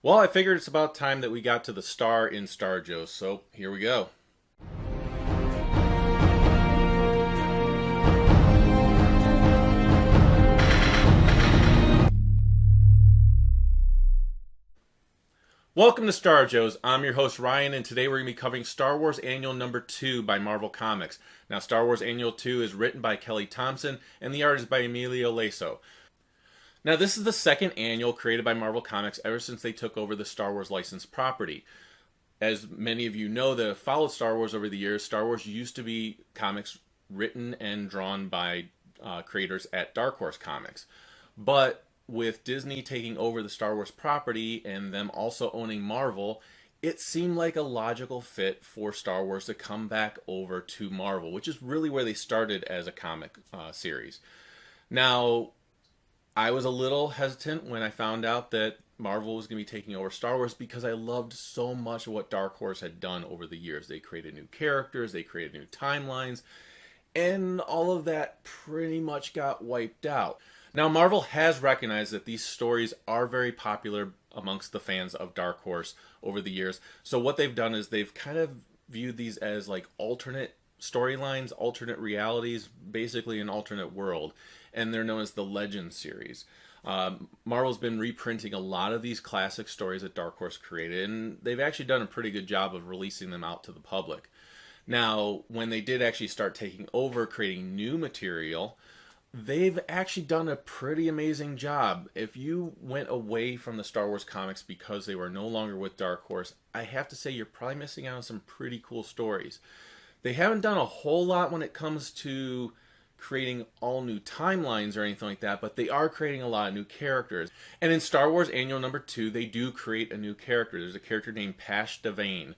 Well, I figured it's about time that we got to the star in Star Joe, so here we go. Welcome to Star Joe's. I'm your host Ryan, and today we're going to be covering Star Wars Annual Number 2 by Marvel Comics. Now, Star Wars Annual 2 is written by Kelly Thompson, and the art is by Emilio Laso. Now, this is the second annual created by Marvel Comics ever since they took over the Star Wars licensed property. As many of you know that have followed Star Wars over the years, Star Wars used to be comics written and drawn by creators at Dark Horse Comics. But with Disney taking over the Star Wars property and them also owning Marvel, it seemed like a logical fit for Star Wars to come back over to Marvel, which is really where they started as a comic series. Now, I was a little hesitant when I found out that Marvel was going to be taking over Star Wars because I loved so much of what Dark Horse had done over the years. They created new characters, they created new timelines, and all of that pretty much got wiped out. Now, Marvel has recognized that these stories are very popular amongst the fans of Dark Horse over the years. So what they've done is they've kind of viewed these as like alternate storylines, alternate realities, basically an alternate world. And they're known as the Legends series. Marvel's been reprinting a lot of these classic stories that Dark Horse created, and they've actually done a pretty good job of releasing them out to the public. Now, when they did actually start taking over creating new material, they've actually done a pretty amazing job. If you went away from the Star Wars comics because they were no longer with Dark Horse, I have to say you're probably missing out on some pretty cool stories. They haven't done a whole lot when it comes to creating all new timelines or anything like that, but they are creating a lot of new characters. And in Star Wars Annual Number 2, they do create a new character. There's a character named Pash Devane,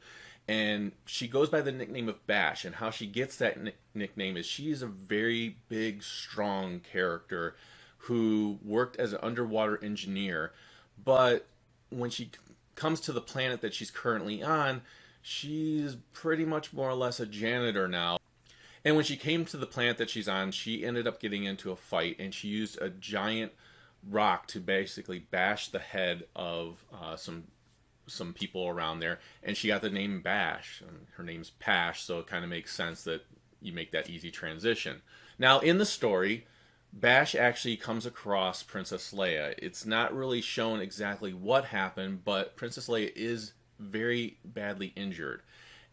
and she goes by the nickname of Bash, and how she gets that nickname is she is a very big, strong character who worked as an underwater engineer, but when she comes to the planet that she's currently on, she's pretty much more or less a janitor now. And when she came to the planet that she's on, she ended up getting into a fight, and she used a giant rock to basically bash the head of some people around there, and she got the name Bash. And her name's Pash, so it kind of makes sense that you make that easy transition. Now, in the story, Bash actually comes across Princess Leia. It's not really shown exactly what happened, but Princess Leia is very badly injured,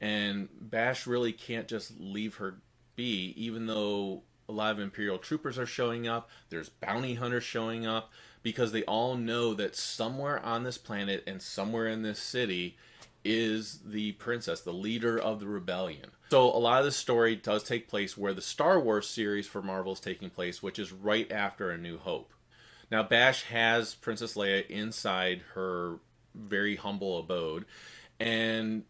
and Bash really can't just leave her be, even though a lot of Imperial troopers are showing up, there's bounty hunters showing up, because they all know that somewhere on this planet and somewhere in this city is the princess, the leader of the rebellion. So a lot of the story does take place where the Star Wars series for Marvel is taking place, which is right after A New Hope. Now, Bash has Princess Leia inside her very humble abode, and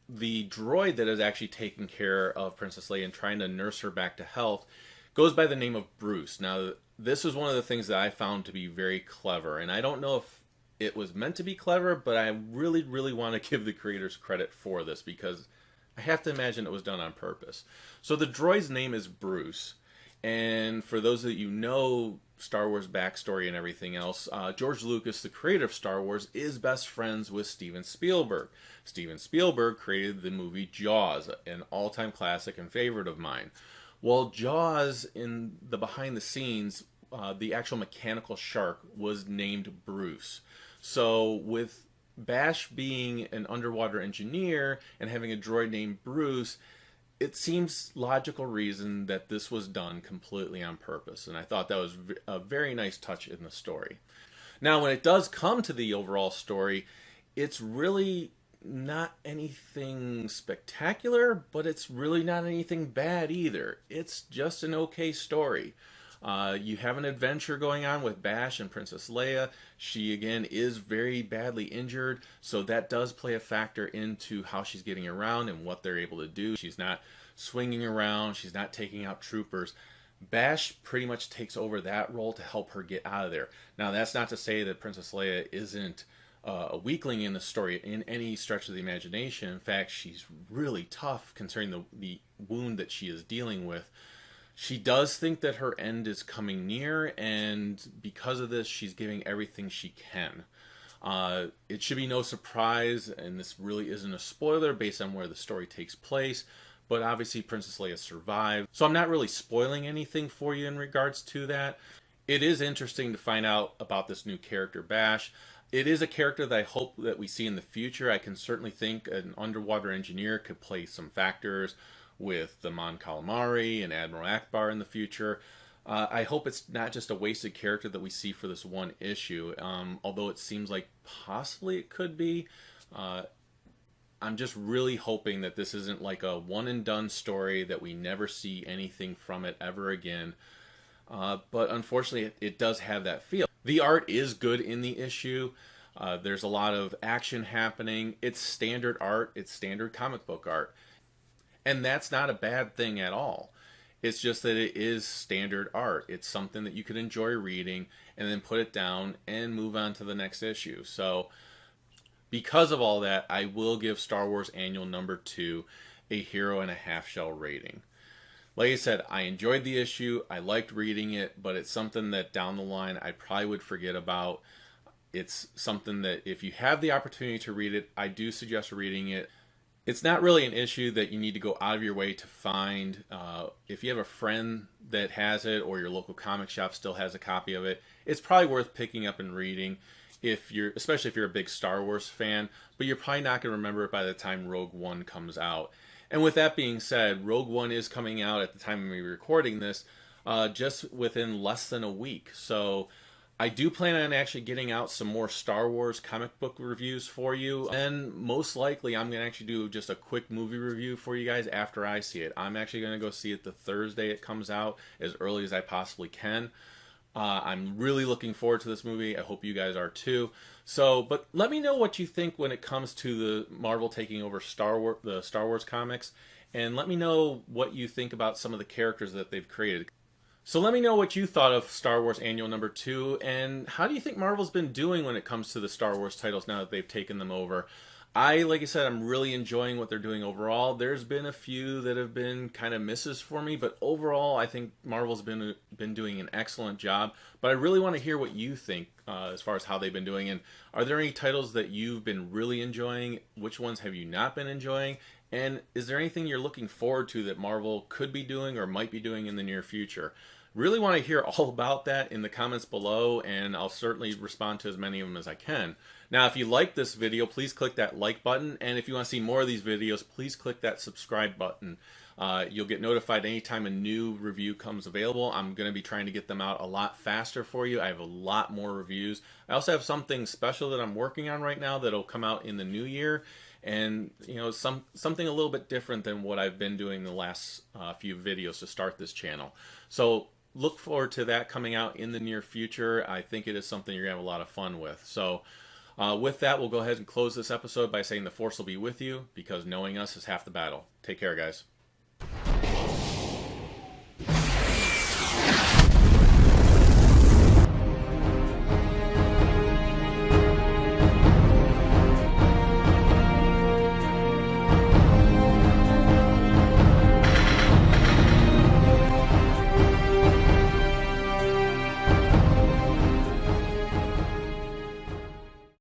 the droid that is actually taking care of Princess Leia and trying to nurse her back to health goes by the name of Bruce. Now, this is one of the things that I found to be very clever, and I don't know if it was meant to be clever, but I really, really want to give the creators credit for this because I have to imagine it was done on purpose. So the droid's name is Bruce, and for those that you know Star Wars backstory and everything else, George Lucas, the creator of Star Wars, is best friends with Steven Spielberg. Steven Spielberg created the movie Jaws, an all-time classic and favorite of mine. Well, Jaws, in the behind the scenes, the actual mechanical shark was named Bruce. So with Bash being an underwater engineer and having a droid named Bruce, it seems logical reason that this was done completely on purpose. And I thought that was a very nice touch in the story. Now, when it does come to the overall story, it's really not anything spectacular, but it's really not anything bad either. It's just an okay story. You have an adventure going on with Bash and Princess Leia. She, again, is very badly injured, so that does play a factor into how she's getting around and what they're able to do. She's not swinging around. She's not taking out troopers. Bash pretty much takes over that role to help her get out of there. Now, that's not to say that Princess Leia isn't a weakling in the story in any stretch of the imagination. In fact, she's really tough considering the wound that she is dealing with. She does think that her end is coming near, and because of this, she's giving everything she can. It should be no surprise, and this really isn't a spoiler based on where the story takes place, but obviously Princess Leia survived. So I'm not really spoiling anything for you in regards to that. It is interesting to find out about this new character, Bash. It is a character that I hope that we see in the future. I can certainly think an underwater engineer could play some factors with the Mon Calamari and Admiral Akbar in the future. I hope it's not just a wasted character that we see for this one issue, although it seems like possibly it could be. I'm just really hoping that this isn't like a one and done story, that we never see anything from it ever again. But unfortunately, it does have that feel. The art is good in the issue. There's a lot of action happening. It's standard art. It's standard comic book art. And that's not a bad thing at all. It's just that it is standard art. It's something that you could enjoy reading and then put it down and move on to the next issue. So because of all that, I will give Star Wars Annual number 2 a 0.5 shell rating. Like I said, I enjoyed the issue. I liked reading it, but it's something that down the line I probably would forget about. It's something that if you have the opportunity to read it, I do suggest reading it. It's not really an issue that you need to go out of your way to find. If you have a friend that has it, or your local comic shop still has a copy of it, it's probably worth picking up and reading, especially if you're a big Star Wars fan, but you're probably not going to remember it by the time Rogue One comes out. And with that being said, Rogue One is coming out at the time of me recording this, just within less than a week. So I do plan on actually getting out some more Star Wars comic book reviews for you. And most likely I'm going to actually do just a quick movie review for you guys after I see it. I'm actually going to go see it the Thursday it comes out, as early as I possibly can. I'm really looking forward to this movie. I hope you guys are too. So, but let me know what you think when it comes to the Marvel taking over the Star Wars comics, and let me know what you think about some of the characters that they've created. So let me know what you thought of Star Wars Annual number 2, and how do you think Marvel's been doing when it comes to the Star Wars titles now that they've taken them over? Like I said, I'm really enjoying what they're doing overall. There's been a few that have been kind of misses for me, but overall, I think Marvel's been doing an excellent job. But I really want to hear what you think as far as how they've been doing. And are there any titles that you've been really enjoying? Which ones have you not been enjoying? And is there anything you're looking forward to that Marvel could be doing or might be doing in the near future? Really want to hear all about that in the comments below, and I'll certainly respond to as many of them as I can. Now, if you like this video, please click that like button, and if you want to see more of these videos, please click that subscribe button. You'll get notified anytime a new review comes available. I'm going to be trying to get them out a lot faster for you. I have a lot more reviews. I also have something special that I'm working on right now that'll come out in the new year, and something a little bit different than what I've been doing the last few videos to start this channel. So look forward to that coming out in the near future. I think it is something you're going to have a lot of fun with. So with that, we'll go ahead and close this episode by saying the Force will be with you, because knowing us is half the battle. Take care, guys.